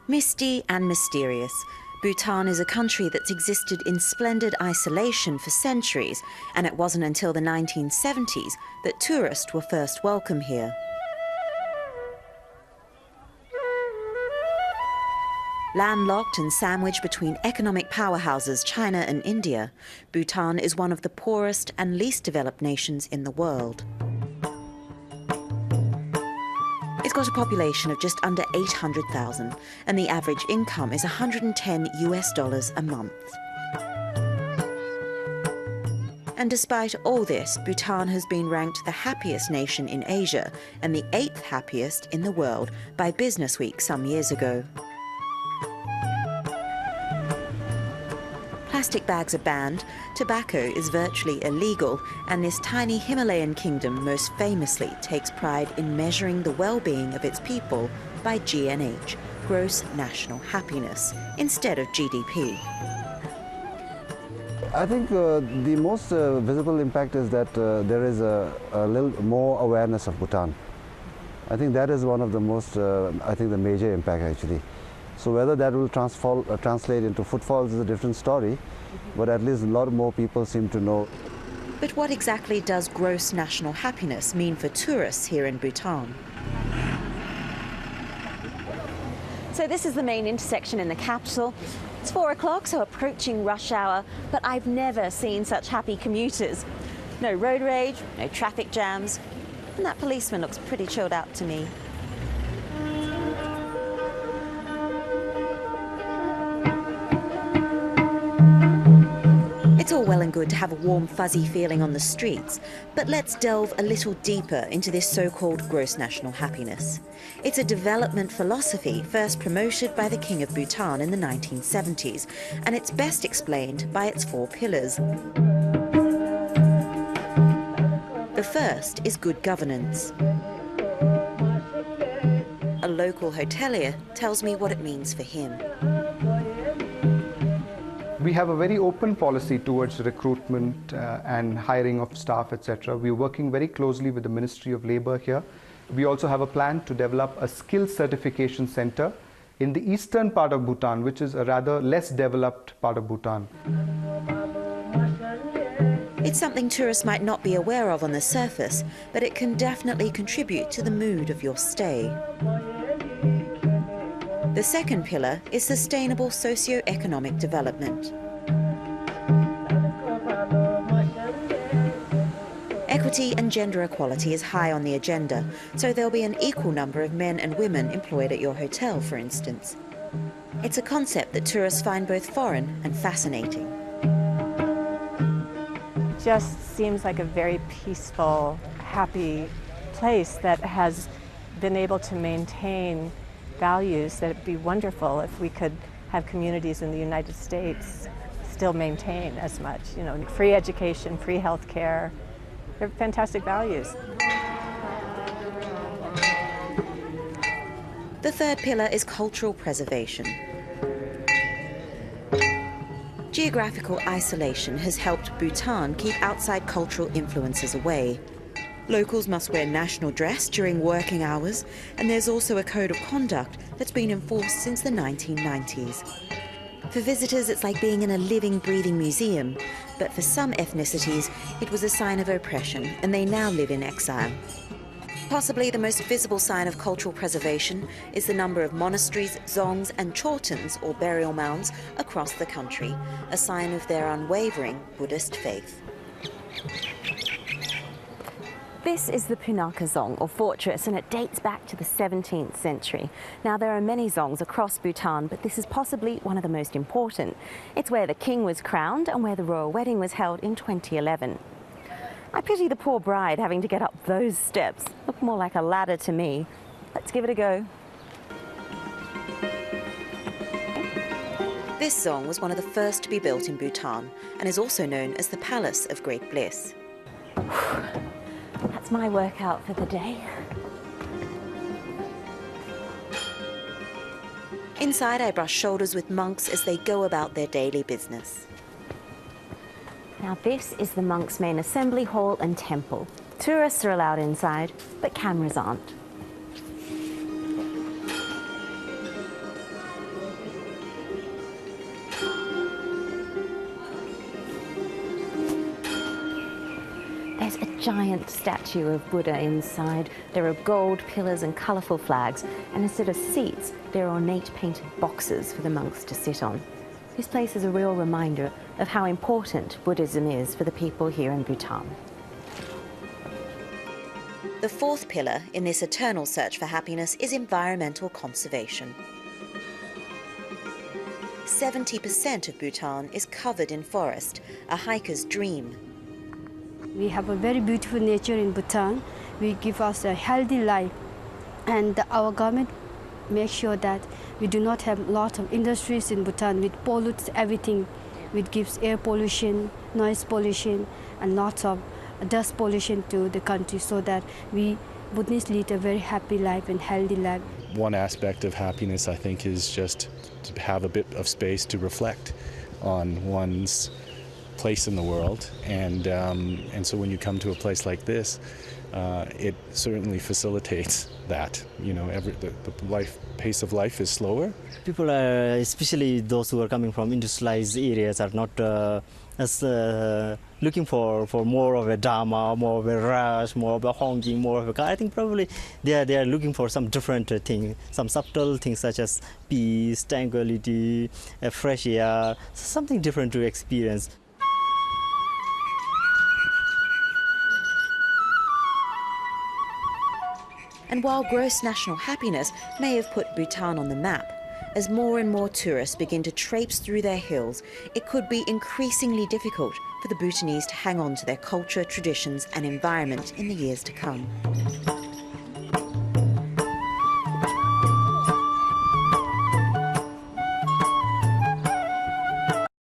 Misty and mysterious, Bhutan is a country that's existed in splendid isolation for centuries, and it wasn't until the 1970s that tourists were first welcome here. Landlocked and sandwiched between economic powerhouses China and India, Bhutan is one of the poorest and least developed nations in the world. It's got a population of just under 800,000, and the average income is $110 a month. And despite all this, Bhutan has been ranked the happiest nation in Asia and the 8th happiest in the world by Business Week some years ago. Plastic bags are banned, tobacco is virtually illegal, and this tiny Himalayan kingdom most famously takes pride in measuring the well-being of its people by GNH, gross national happiness, instead of GDP. I think the most visible impact is that there is a little more awareness of Bhutan. I think that is one of the most, I think the major impact actually. So whether that will translate into footfalls is a different story, but at least a lot more people seem to know. But what exactly does gross national happiness mean for tourists here in Bhutan? So this is the main intersection in the capital. It's 4 o'clock, so approaching rush hour, but I've never seen such happy commuters. No road rage, no traffic jams, and that policeman looks pretty chilled out to me. It's all well and good to have a warm, fuzzy feeling on the streets, but let's delve a little deeper into this so-called gross national happiness. It's a development philosophy first promoted by the King of Bhutan in the 1970s, and it's best explained by its 4 pillars. The first is good governance. A local hotelier tells me what it means for him. We have a very open policy towards recruitment and hiring of staff, etc. We're working very closely with the Ministry of Labour here. We also have a plan to develop a skills certification center in the eastern part of Bhutan, which is a rather less developed part of Bhutan. It's something tourists might not be aware of on the surface, but it can definitely contribute to the mood of your stay. The second pillar is sustainable socio-economic development. Equity and gender equality is high on the agenda, so there'll be an equal number of men and women employed at your hotel, for instance. It's a concept that tourists find both foreign and fascinating. Just seems like a very peaceful, happy place that has been able to maintain values that would be wonderful if we could have communities in the United States still maintain as much. You know, free education, free health care. They're fantastic values. The third pillar is cultural preservation. Geographical isolation has helped Bhutan keep outside cultural influences away. Locals must wear national dress during working hours, and there's also a code of conduct that's been enforced since the 1990s. For visitors, it's like being in a living, breathing museum, but for some ethnicities, it was a sign of oppression, and they now live in exile. Possibly the most visible sign of cultural preservation is the number of monasteries, zongs, and chortens, or burial mounds, across the country, a sign of their unwavering Buddhist faith. This is the Punakha Dzong, or fortress, and it dates back to the 17th century. Now, there are many dzongs across Bhutan, but this is possibly one of the most important. It's where the king was crowned and where the royal wedding was held in 2011. I pity the poor bride having to get up those steps. Look more like a ladder to me. Let's give it a go. This dzong was one of the first to be built in Bhutan and is also known as the Palace of Great Bliss. That's my workout for the day. Inside, I brush shoulders with monks as they go about their daily business. Now, this is the monks' main assembly hall and temple. Tourists are allowed inside, but cameras aren't. giant statue of Buddha inside. There are gold pillars and colourful flags, and instead of seats, there are ornate painted boxes for the monks to sit on. This place is a real reminder of how important Buddhism is for the people here in Bhutan. The fourth pillar in this eternal search for happiness is environmental conservation. 70% of Bhutan is covered in forest, a hiker's dream. We have a very beautiful nature in Bhutan. We give us a healthy life, and our government makes sure that we do not have lots of industries in Bhutan which pollutes everything, which gives air pollution, noise pollution, and lots of dust pollution to the country, so that we Buddhists lead a very happy life and healthy life. One aspect of happiness, I think, is just to have a bit of space to reflect on one's place in the world, and so when you come to a place like this, it certainly facilitates that. You know, the pace of life is slower. People, especially those who are coming from industrialized areas, are not as looking for more of a drama, more of a rush, more of a honking, more of a car. I think probably they are looking for some different thing, some subtle things such as peace, tranquility, fresh air, something different to experience. And while gross national happiness may have put Bhutan on the map, as more and more tourists begin to traipse through their hills, it could be increasingly difficult for the Bhutanese to hang on to their culture, traditions and environment in the years to come.